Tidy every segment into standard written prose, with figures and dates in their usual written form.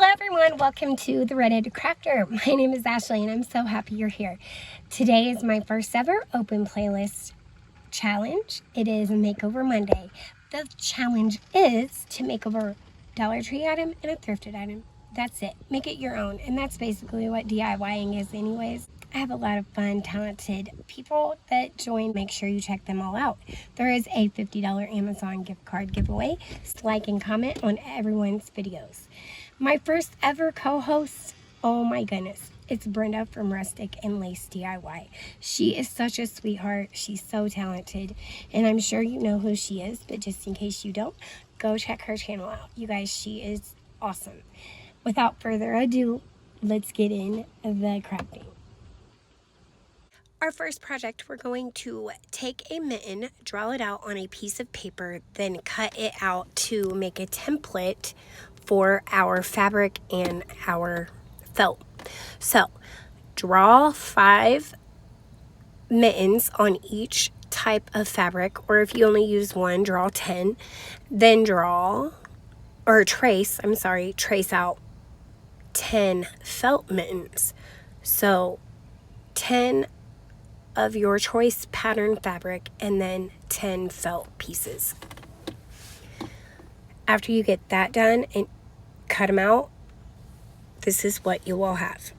Hello everyone, welcome to The Redheaded Crafter. My name is Ashley and I'm so happy you're here. Today is my first ever open playlist challenge. It is Makeover Monday. The challenge is to make over Dollar Tree item and a thrifted item. That's it. Make it your own, and that's basically what DIYing is anyways. I have a lot of fun, talented people that join. Make sure you check them all out. There is a $50 Amazon gift card giveaway. Just like and comment on everyone's videos. My first ever co-host, oh my goodness, it's Brenda from Rustic and Lace DIY. She is such a sweetheart. She's so talented, and I'm sure you know who she is, but just in case you don't, go check her channel out. You guys, she is awesome. Without further ado, let's get in the crafting. Our first project, we're going to take a mitten, draw it out on a piece of paper, then cut it out to make a template for our fabric and our felt. So, draw 5 mittens on each type of fabric, or if you only use one, draw 10. Then trace out 10 felt mittens. So, 10 of your choice pattern fabric and then 10 felt pieces. After you get that done and cut them out, this is what you will have.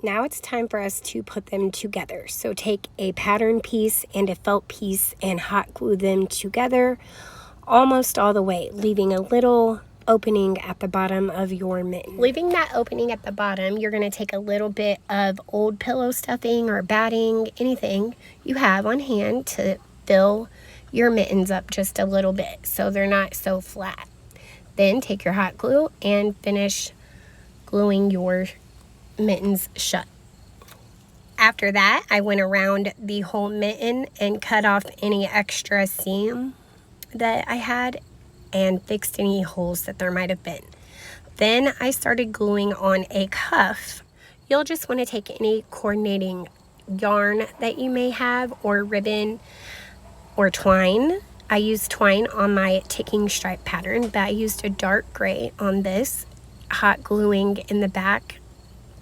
Now it's time for us to put them together. So take a pattern piece and a felt piece and hot glue them together almost all the way, leaving a little opening at the bottom of your mitten. Leaving that opening at the bottom, you're going to take a little bit of old pillow stuffing or batting, anything you have on hand, to fill your mittens up just a little bit so they're not so flat. Then take your hot glue and finish gluing your mittens shut. After that, I went around the whole mitten and cut off any extra seam that I had and fixed any holes that there might have been. Then I started gluing on a cuff. You'll just want to take any coordinating yarn that you may have, or ribbon, or twine. I used twine on my ticking stripe pattern, but I used a dark gray on this, hot gluing in the back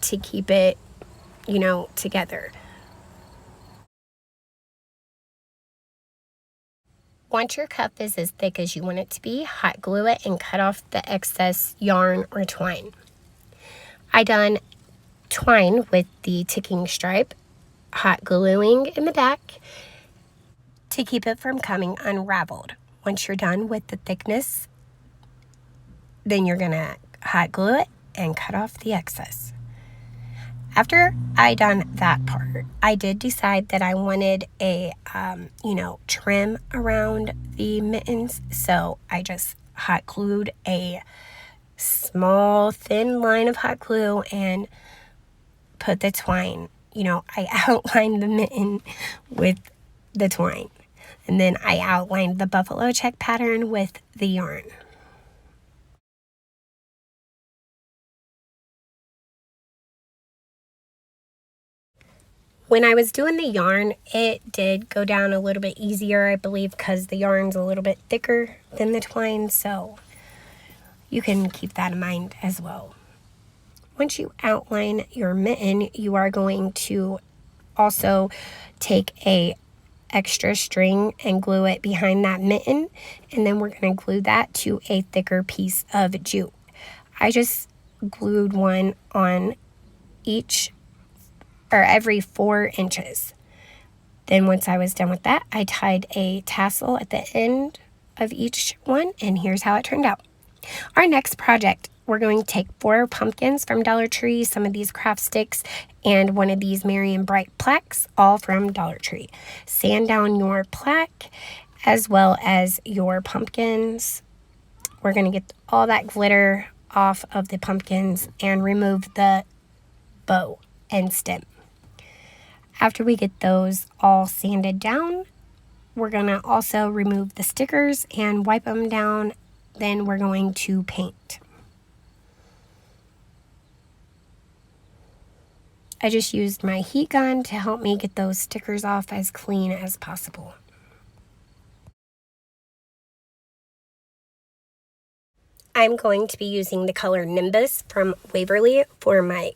to keep it, together. Once your cuff is as thick as you want it to be, hot glue it and cut off the excess yarn or twine. I done twine with the ticking stripe, hot gluing in the back to keep it from coming unraveled. Once you're done with the thickness, then you're gonna hot glue it and cut off the excess. After I done that part, I did decide that I wanted a, trim around the mittens. So I just hot glued a small, thin line of hot glue and put the twine. I outlined the mitten with the twine. And then I outlined the buffalo check pattern with the yarn. When I was doing the yarn, it did go down a little bit easier, I believe, because the yarn's a little bit thicker than the twine, so you can keep that in mind as well. Once you outline your mitten, you are going to also take a extra string and glue it behind that mitten, and then we're going to glue that to a thicker piece of jute. I just glued one on each or every 4 inches. Then once I was done with that, I tied a tassel at the end of each one, and here's how it turned out. Our next project, we're going to take 4 pumpkins from Dollar Tree, some of these craft sticks, and one of these Merry and Bright plaques, all from Dollar Tree. Sand down your plaque as well as your pumpkins. We're going to get all that glitter off of the pumpkins and remove the bow and stem. After we get those all sanded down, we're going to also remove the stickers and wipe them down. Then we're going to paint. I just used my heat gun to help me get those stickers off as clean as possible. I'm going to be using the color Nimbus from Waverly for my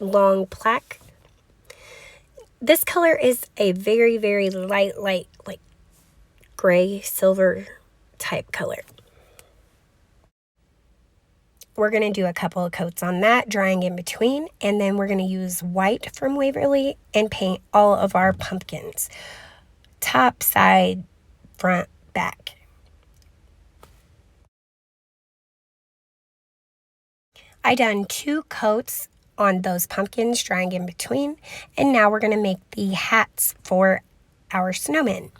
long plaque. This color is a very, very light, like gray, silver type color. We're going to do a couple of coats on that, drying in between, and then we're going to use white from Waverly and paint all of our pumpkins. Top, side, front, back. I done 2 coats on those pumpkins, drying in between, and now we're going to make the hats for our snowmen.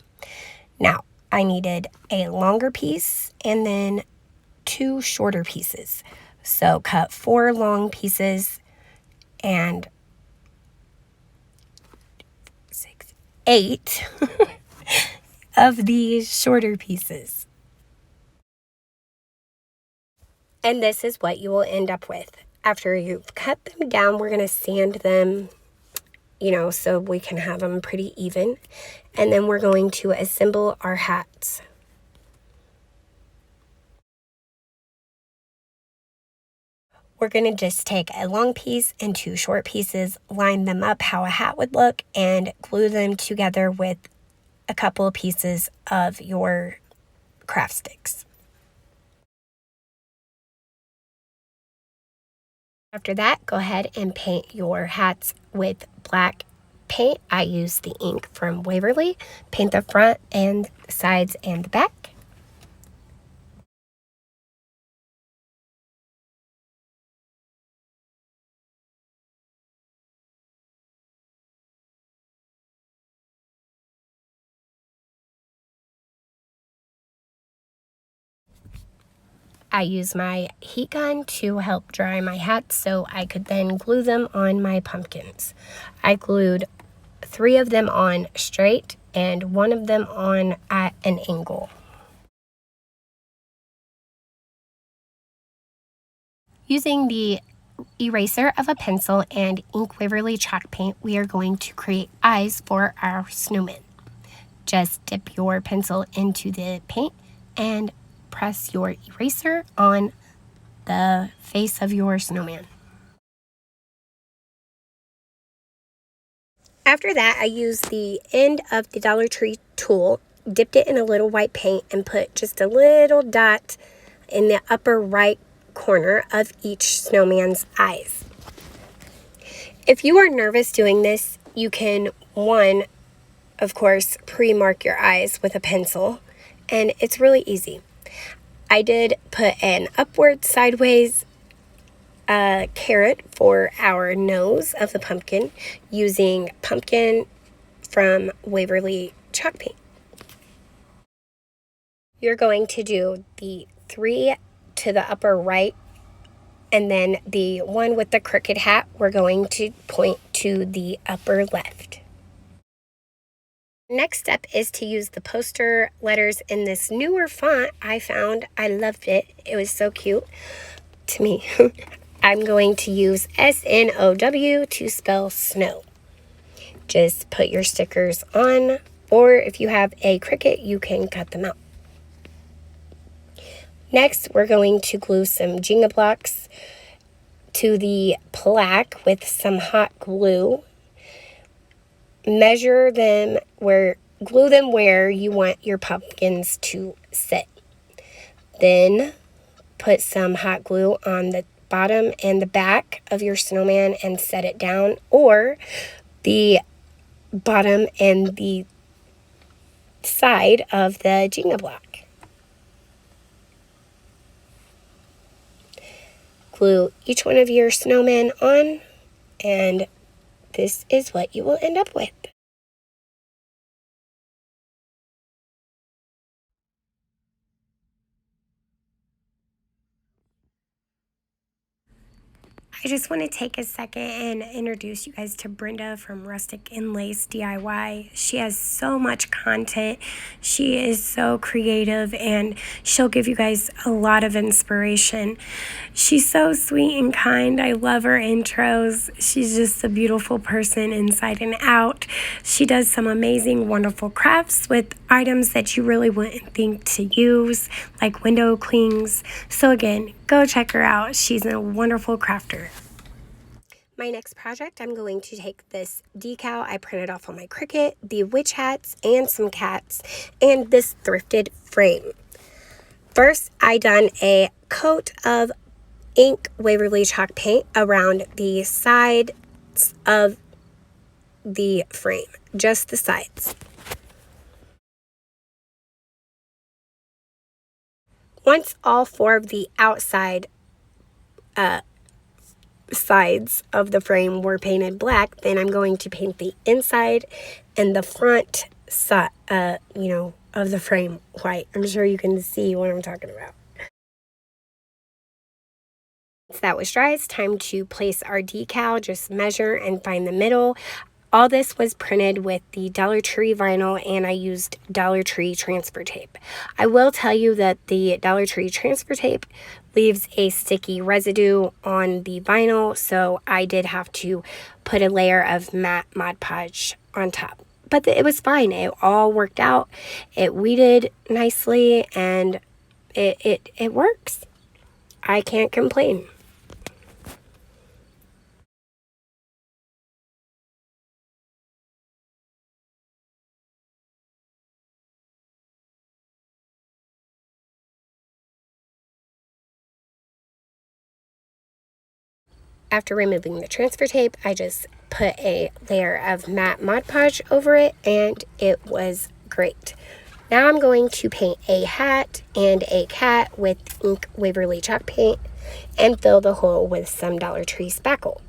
Now, I needed a longer piece and then 2 shorter pieces. So cut 4 long pieces and 8 of these shorter pieces. And this is what you will end up with. After you've cut them down, we're going to sand them, so we can have them pretty even. And then we're going to assemble our hats. We're going to just take a long piece and 2 short pieces, line them up how a hat would look, and glue them together with a couple of pieces of your craft sticks. After that, go ahead and paint your hats with black paint. I use the ink from Waverly. Paint the front and sides and the back. I use my heat gun to help dry my hats so I could then glue them on my pumpkins. I glued 3 of them on straight and 1 of them on at an angle. Using the eraser of a pencil and ink Waverly chalk paint, we are going to create eyes for our snowmen. Just dip your pencil into the paint and press your eraser on the face of your snowman. After that, I used the end of the Dollar Tree tool, dipped it in a little white paint, and put just a little dot in the upper right corner of each snowman's eyes. If you are nervous doing this, you can, of course, pre-mark your eyes with a pencil, and it's really easy. I did put an upward sideways carrot for our nose of the pumpkin using pumpkin from Waverly chalk paint. You're going to do the 3 to the upper right, and then the one with the crooked hat, we're going to point to the upper left. Next step is to use the poster letters in this newer font I found. I loved it. It was so cute to me. I'm going to use SNOW to spell snow. Just put your stickers on, or if you have a Cricut, you can cut them out. Next, we're going to glue some Jenga blocks to the plaque with some hot glue. Measure them glue them where you want your pumpkins to sit. Then put some hot glue on the bottom and the back of your snowman and set it down, or the bottom and the side of the Jenga block. Glue each one of your snowmen on, and this is what you will end up with. I just want to take a second and introduce you guys to Brenda from Rustic and Lace DIY. She has so much content. She is so creative, and she'll give you guys a lot of inspiration. She's so sweet and kind. I love her intros. She's just a beautiful person inside and out. She does some amazing, wonderful crafts with items that you really wouldn't think to use, like window clings. So again, go check her out. She's a wonderful crafter. My next project, I'm going to take this decal I printed off on my Cricut, the witch hats and some cats, and this thrifted frame. First, I done a coat of ink Waverly chalk paint around the sides of the frame, just the sides. Once all four of the outside sides of the frame were painted black, then I'm going to paint the inside and the front side, of the frame white. I'm sure you can see what I'm talking about. Once that was dry, it's time to place our decal. Just measure and find the middle. All this was printed with the Dollar Tree vinyl, and I used Dollar Tree transfer tape. I will tell you that the Dollar Tree transfer tape leaves a sticky residue on the vinyl, so I did have to put a layer of matte Mod-Podge on top. But it was fine. It all worked out. It weeded nicely, and it works. I can't complain. After removing the transfer tape, I just put a layer of matte Mod-Podge over it, and it was great. Now I'm going to paint a hat and a cat with ink Waverly chalk paint and fill the hole with some Dollar Tree spackle.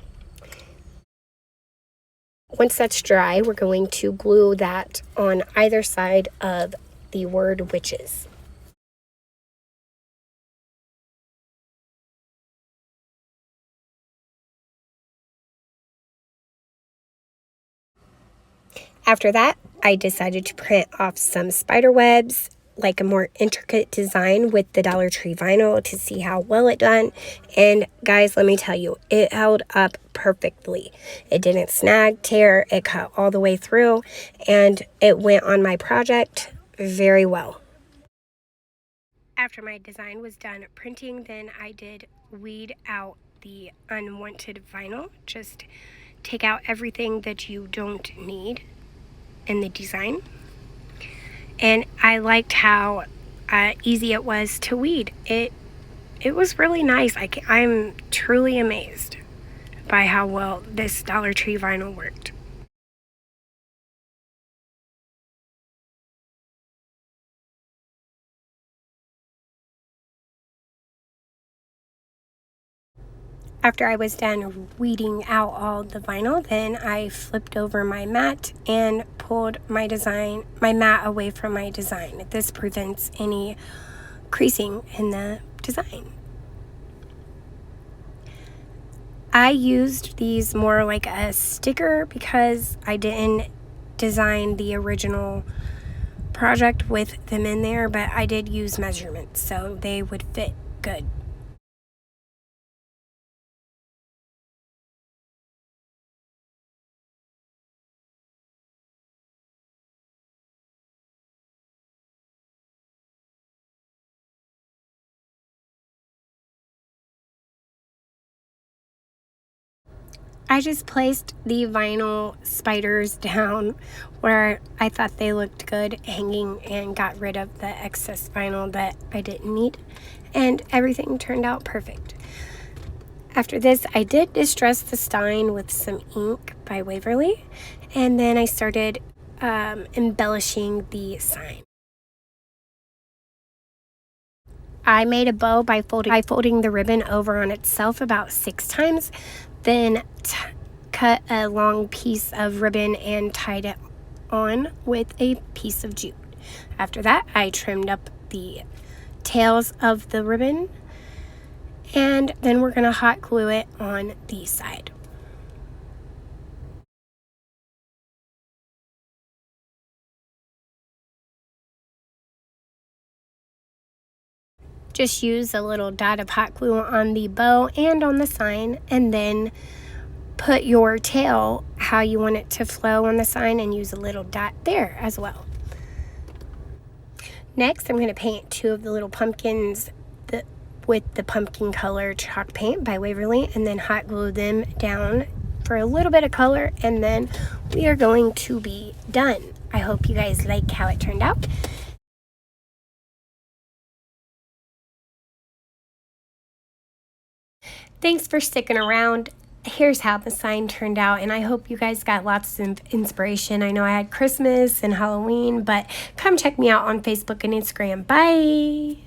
Once that's dry, we're going to glue that on either side of the word witches. After that, I decided to print off some spider webs, like a more intricate design with the Dollar Tree vinyl to see how well it done. And guys, let me tell you, it held up perfectly. It didn't snag, tear, it cut all the way through, and it went on my project very well. After my design was done printing, then I did weed out the unwanted vinyl. Just take out everything that you don't need in the design. And I liked how easy it was to weed. It was really nice. I'm truly amazed by how well this Dollar Tree vinyl worked. After I was done weeding out all the vinyl, then I flipped over my mat and pulled my mat away from my design. This prevents any creasing in the design. I used these more like a sticker because I didn't design the original project with them in there, but I did use measurements so they would fit good. I just placed the vinyl spiders down where I thought they looked good hanging and got rid of the excess vinyl that I didn't need, and everything turned out perfect. After this, I did distress the stein with some ink by Waverly, and then I started embellishing the sign. I made a bow by folding the ribbon over on itself about 6 times, then cut a long piece of ribbon and tied it on with a piece of jute. After that, I trimmed up the tails of the ribbon, and then we're going to hot glue it on the side. Just use a little dot of hot glue on the bow and on the sign, and then put your tail how you want it to flow on the sign and use a little dot there as well. Next, I'm going to paint 2 of the little pumpkins with the pumpkin color chalk paint by Waverly, and then hot glue them down for a little bit of color, and then we are going to be done. I hope you guys like how it turned out. Thanks for sticking around. Here's how the sign turned out, and I hope you guys got lots of inspiration. I know I had Christmas and Halloween, but come check me out on Facebook and Instagram. Bye!